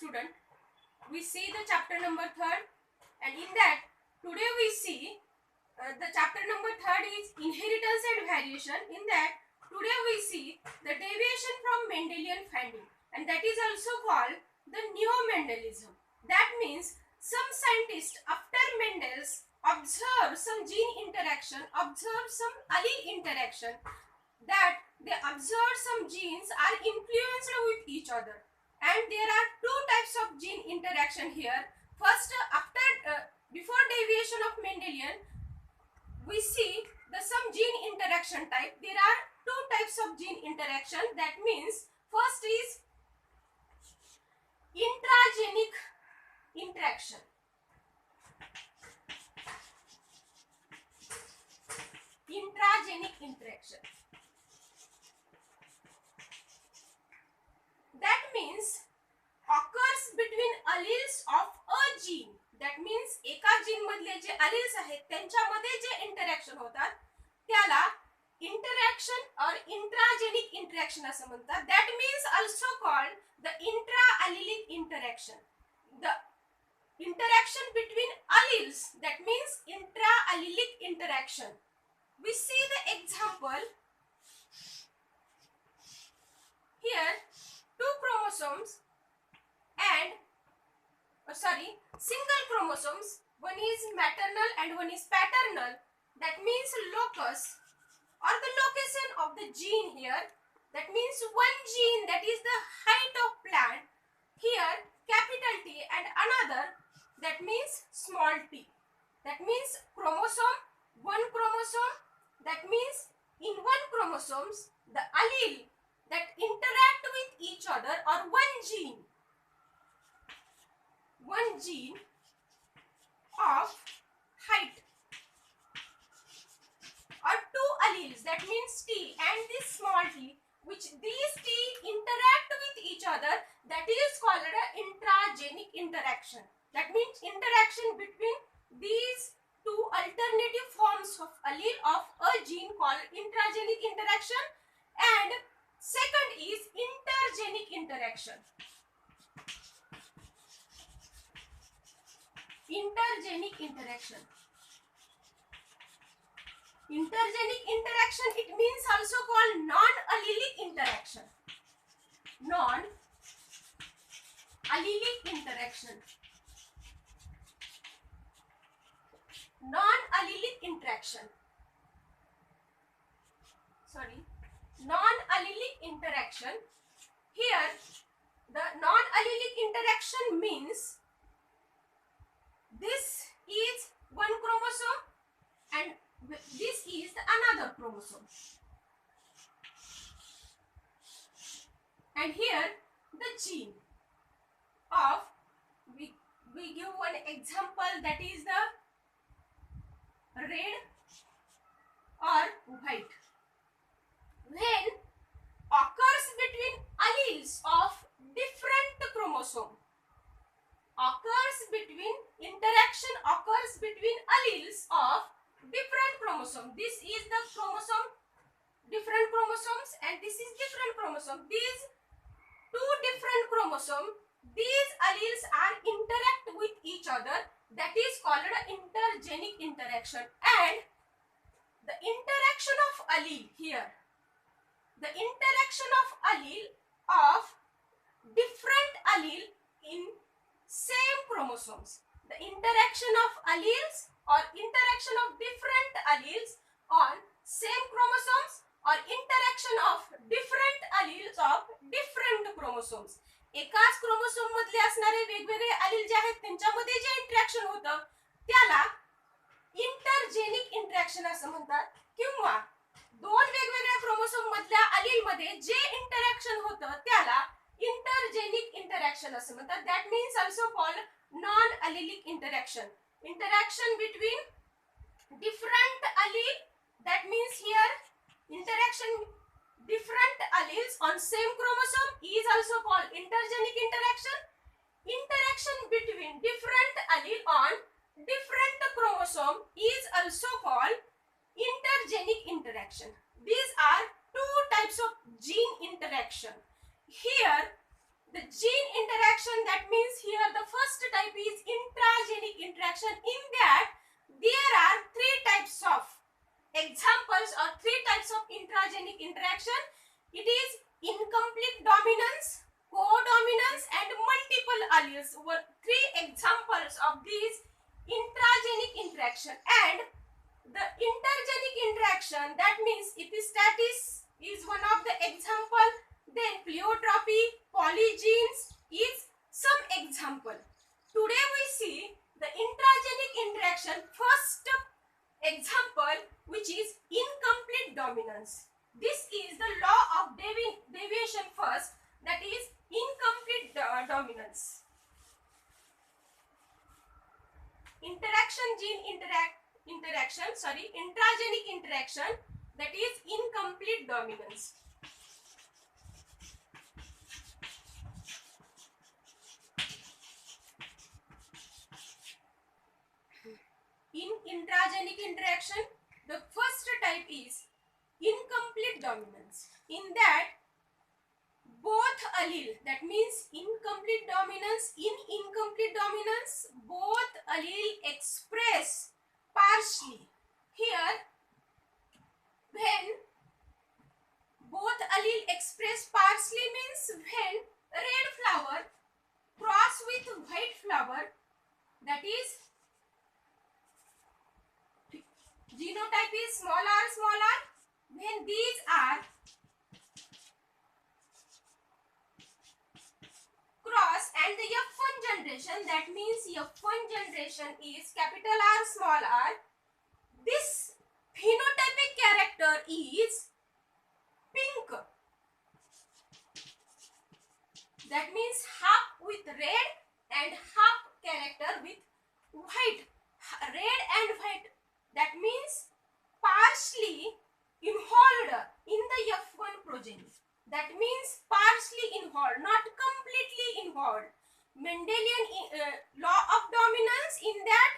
student. We see the chapter number 3rd, and in that today we see the chapter number 3rd is inheritance and variation. In that today we see the deviation from Mendelian finding, and that is also called the neo-Mendelism. That means some scientists after Mendel's observe some gene interaction, observe some allele interaction, that they observe some genes are influenced with each other, and there are two types of gene interaction here. First, before deviation of Mendelian, we see the some gene interaction type. There are two types of gene interaction. That means first is intragenic interaction. Intragenic interaction. That means occurs between alleles of a gene. That means एका gene मधले जे alleles आहेत त्यांच्यामध्ये जे interaction होतात त्याला interaction और intragenic interaction असं म्हणतात. That means also called the intra-allelic interaction. The interaction between alleles, that means intra-allelic interaction. We see the example here. Two chromosomes and single chromosomes, one is maternal and one is paternal. That means locus or the location of the gene here. That means one gene, that is the height of plant, here capital T, and another, that means small t. That means one chromosome, that means in one chromosomes the allele that interact with each other, or one gene of height, or two alleles, that means T and this small t, which these T interact with each other, that is called an intragenic interaction. That means interaction between these two alternative forms of allele of a gene called intragenic interaction. And second is intergenic interaction. Intergenic interaction. Intergenic interaction, it means also called non-allelic interaction. Non-allelic interaction. Non-allelic interaction. Non-allelic interaction. Here, the non-allelic interaction means this is one chromosome and this is another chromosome. And here the gene of, we give one example, that is the red or white. When occurs between alleles of different chromosome, interaction occurs between alleles of different chromosome. This is the chromosome, different chromosomes, and this is different chromosome. These two different chromosome, these alleles are interact with each other, that is called an intergenic interaction. And the interaction of allele here, the interaction of allele of different allele in same chromosomes, the interaction of alleles or interaction of different alleles on same chromosomes, or interaction of different alleles of different chromosomes. एकाच chromosome मधले असणारे वेगवेगळे allele जे आहेत त्यांच्यामध्ये जे interaction होतं त्याला intergenic interaction असं म्हणतात. किंवा दोन वेगवेगळ्या क्रोमोसोम मधल्या allele मध्ये जे इंटरॅक्शन होतं त्याला intergenic interaction असं म्हणतात. That means also called non-allelic interaction. Interaction between different allele, that means here interaction different alleles on same chromosome is also called intergenic interaction. Interaction between different allele on different chromosome is also called intergenic interaction. These are two types of gene interaction. Here the gene interaction interaction, that means here the first type is intragenic interaction. In that there are three types of examples or three types of intragenic interaction. It is incomplete dominance, codominance and multiple alleles were three examples of these intragenic interaction. And the intergenic interaction, that means epistatis is one of the example, then pleiotropy, polygenes is some example. Today we see the intragenic interaction. First example, which is incomplete dominance. This is the law of deviation first, that is incomplete dominance. Intragenic interaction, that is incomplete dominance. In intragenic interaction, the first type is incomplete dominance. In that both allele, that means incomplete dominance, in incomplete dominance both allele express partially. Here when both allele express partially means when red flower cross with white flower, that is genotype is small r, when these are cross and the F1 generation, that means F1 generation is capital R small r, this phenotypic character is pink, that means half with red and half character with white. Red and white, that means partially involved in the F1 progeny, that means partially involved, not completely involved. Mendelian law of dominance, in that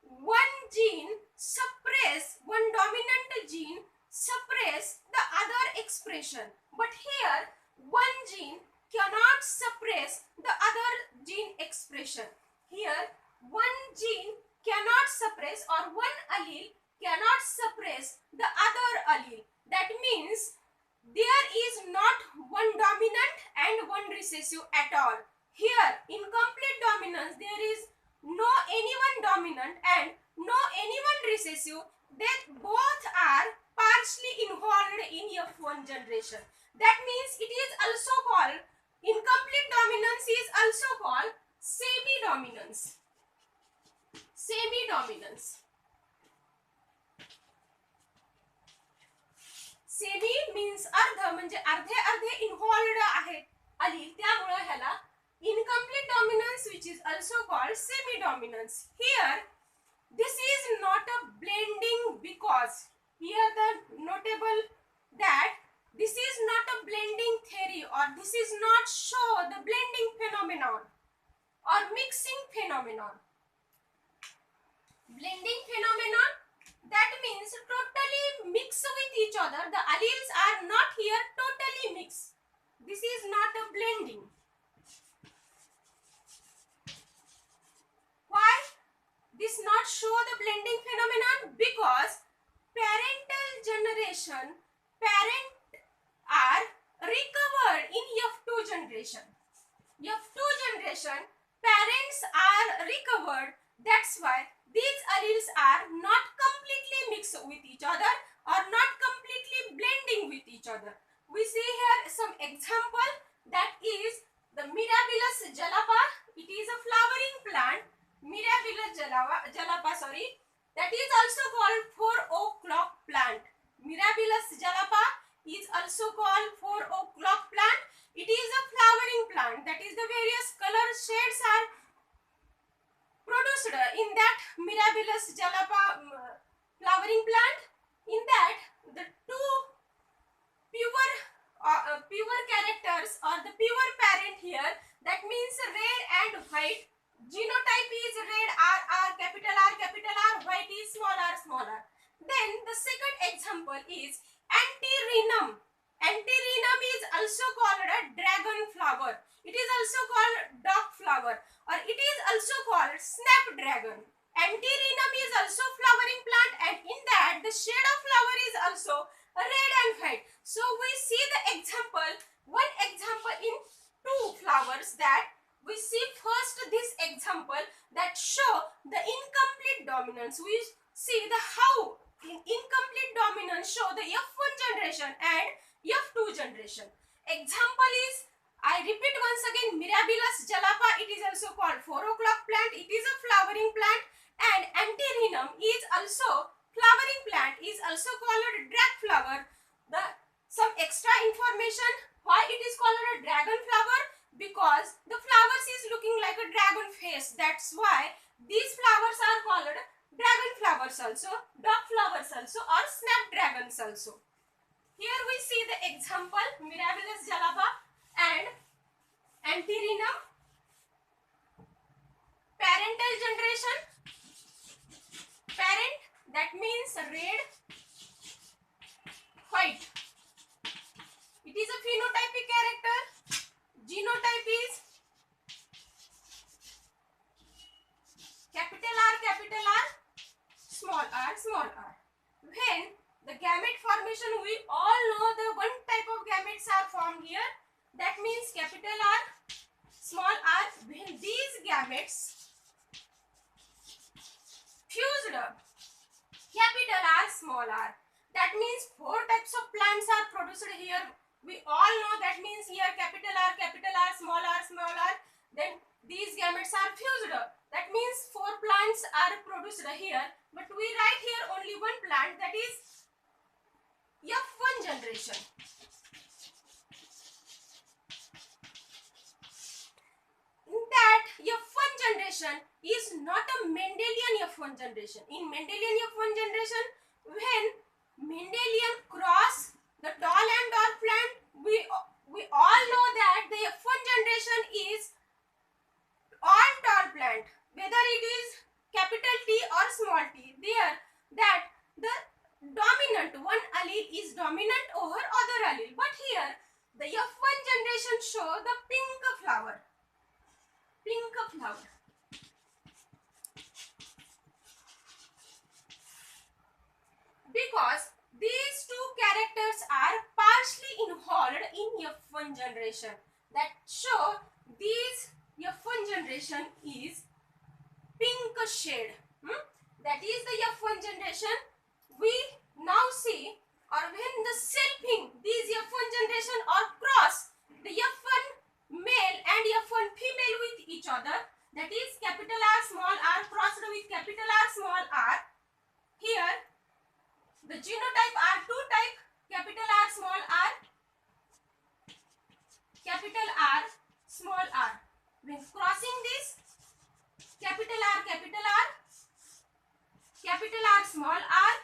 one gene suppress, one dominant gene suppress the other expression, but here one gene cannot suppress the other gene expression. Here one gene cannot suppress, or one allele cannot suppress the other allele. That means there is not one dominant and one recessive at all. Here in complete dominance there is no any one dominant and no any one recessive, that both are partially involved in F1 generation. That means it is also called, incomplete dominance is also called semi-dominance. Semi-dominance. Semi means अर्ध, म्हणजे अर्धे अर्धे involved आहेत allele, त्यामुळे ह्याला incomplete dominance, which is also called semi dominance. Here this is not a blending, because here the notable that this is not a blending theory, or this is not show the blending phenomenon or mixing phenomenon. Blending phenomenon, that means totally mix with each other. The alleles are not here totally mixed. This is not a blending. Why this not show the blending phenomenon? Because parental generation, parent are recovered in F2 generation. F2 generation, parents are recovered. That's why these alleles are not completely mixed with each other or not completely blending with each other. We see here some example, that is the Mirabilis jalapa. It is a flowering plant. Mirabilis jalapa, that is also called 4 o'clock plant. Mirabilis jalapa is also called 4 o'clock plant. It is a flowering plant, that is the various color shades are produced in that Mirabilis jalapa flowering plant. In that the two pure characters or the pure parent here, that means red and white. Genotype is red R, capital R, white is small r. Then the second example is Antirrhinum. Antirrhinum is also called a dragon flower. It is also called dog flower. we see first this example that show the incomplete dominance. We see the how incomplete dominance show the F1 generation and F2 generation. Example is, I repeat once again, Mirabilis jalapa. It is also called 4 o'clock plant. It is a flowering plant, and Antirrhinum is also flowering plant, is also called a drag flower. The some extra information why it is called a dragon flower, because the flowers is looking like a dragon face. That's why these flowers are called dragon flowers also, dog flowers also, or snapdragons also. Here we see the example Mirabilis jalapa and Antirrhinum. Parental generation. Parent, that means red, white. It is a phenotypic character. Genotype is capital R, small r. When the gamete formation, we all know the one type of gametes are formed here. That means capital R, small r. When these gametes fused, capital R, small r. That means 4 types of plants are produced here. We all know that means here capital R, small r. Then these gametes are fused. That means 4 plants are produced here. But we write here only one plant, that is F1 generation. In that F1 generation is not a Mendelian F1 generation. In Mendelian F1 generation, when Mendelian cross the tall and dark plant, we all know that the F1 generation is all tall plant, whether it is capital T or small t. There, that the dominant one allele is dominant over other allele. But here the F1 generation show the pink flower. Because these two characters are partially involved in F1 generation. That show these F1 generation is pink shade. That is the F1 generation. We now see, or when the selfing, these F1 generation are cross, the F1 male and F1 female with each other, that is capital R, small r crossed with capital R, small r. Here the genotype are 2 type, capital R, small r, capital R, small r. When crossing this, capital R, capital R, small r,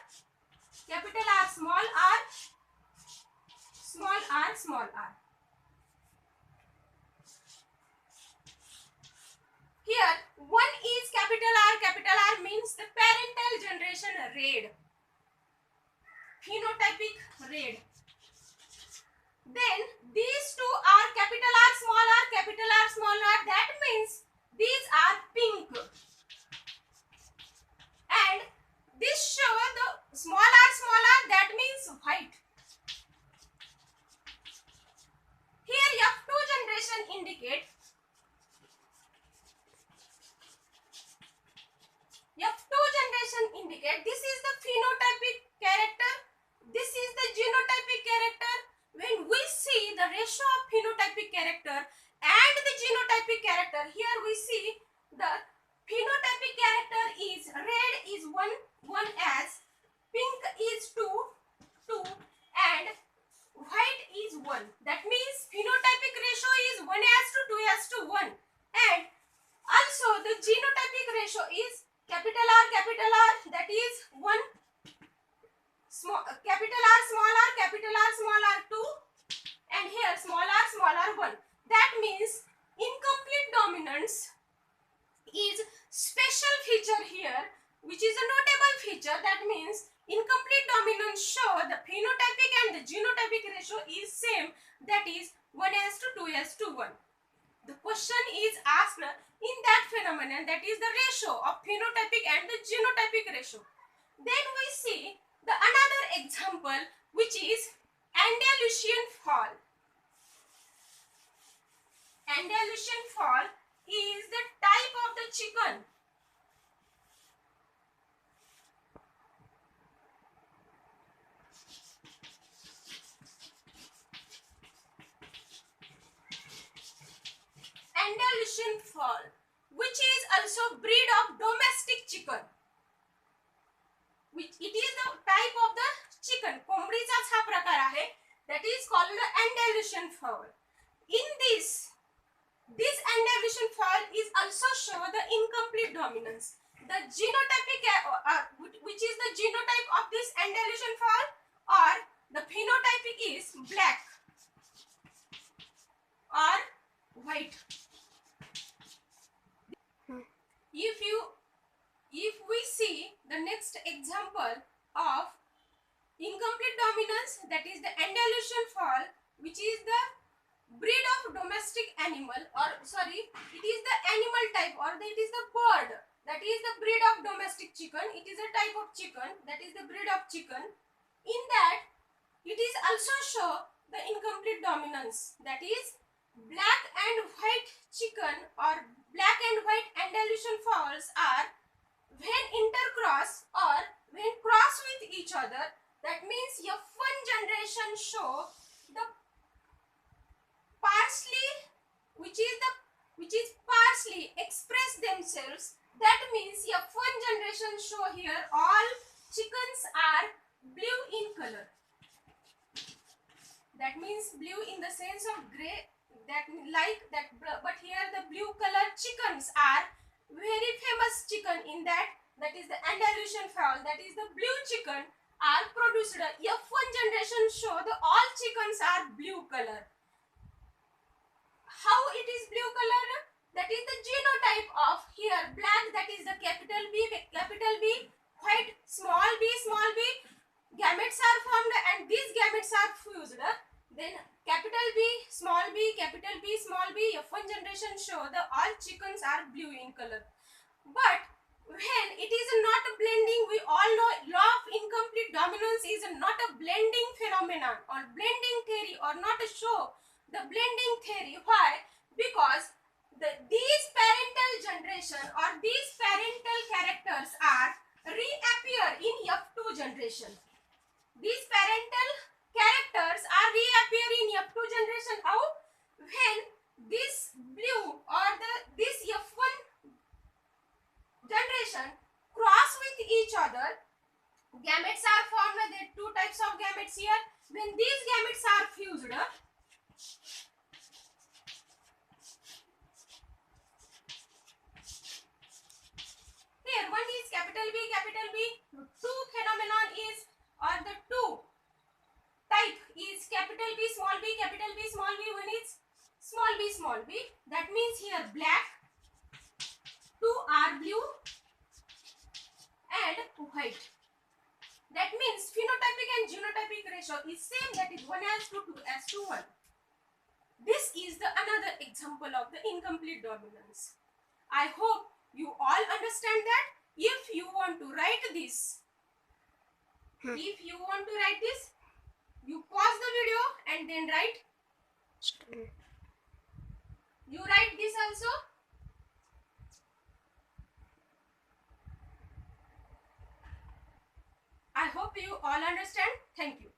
capital R, small r, small r, small r. Here, one is capital R means the parental generation red, phenotypic red. Then these two are capital R, small r, that means these are pink. And this show the small r, that means white. Here F2 generation indicate this is the phenotypic character, this is the genotypic character. When we see the ratio of phenotypic character and the genotypic character, here we see the phenotypic character is red is 1 as, pink is 2 and white is 1. That means phenotypic ratio is 1:2:1, and also the genotypic ratio is capital R, that is 1, capital R, small r 2, and here small r 1. That means incomplete dominance is special feature here, which is a notable feature. That means incomplete dominance show the phenotypic and the genotypic ratio is same, that is 1:2:1. The question is asked in that phenomenon, that is the ratio of phenotypic and the genotypic ratio. Then we see the another example, which is Andalusian fall. Andalusian fall chicken. Andalusian fowl, which is also breed of domestic chicken. Which it is the type of the chicken. कोंबडीचाच हा प्रकार आहे. That is called the Andalusian fowl. In this Andalusian fowl is also show the incomplete dominance. The genotypic, which is the genotype of this Andalusian fowl, or the phenotypic is black or white. If we see the next example of incomplete dominance, that is the Andalusian fowl, which is the breed of domestic animal, or sorry, it is the animal type, or it is the bird, that is the breed of domestic chicken. It is a type of chicken, that is the breed of chicken. In that it is also show the incomplete dominance, that is black and white chicken or black and white Andalusian fowls are, when intercross or when cross with each other, that means F1 generation show the parsley, which is parsley express themselves. That means F1 generation show here all chickens are blue in color. That means blue in the sense of gray, that like that, but here the blue color chickens are very famous chicken in that is the Andalusian fowl, that is the blue chicken are produced. F1 generation show the all chickens are blue color. How it is blue color? That is the genotype of here black, that is the capital B, white small b, gametes are formed and these gametes are fused. Then capital B, small b, small b, F1 generation show the all chickens are blue in color. But when it is not a blending, we all know law of incomplete dominance is not a blending phenomenon or blending theory, or not a show the blending theory. Why? Because these parental generation or these parental characters are reappear in F2 generation. These parental characters are reappear in F2 generation. How? When this blue or this F1 generation cross with each other, gametes are formed. There are two types of gametes here. When these gametes are fused, here one is capital B, two phenomenon is, or the two type is capital B, small b, one is small b. That means here black, two are blue and white. That means phenotypic and genotypic ratio is same, that is 1:2:1. This is the another example of the incomplete dominance. I hope you all understand that. If you want to write this, you pause the video and then write. You write this also. I hope you all understand. Thank you.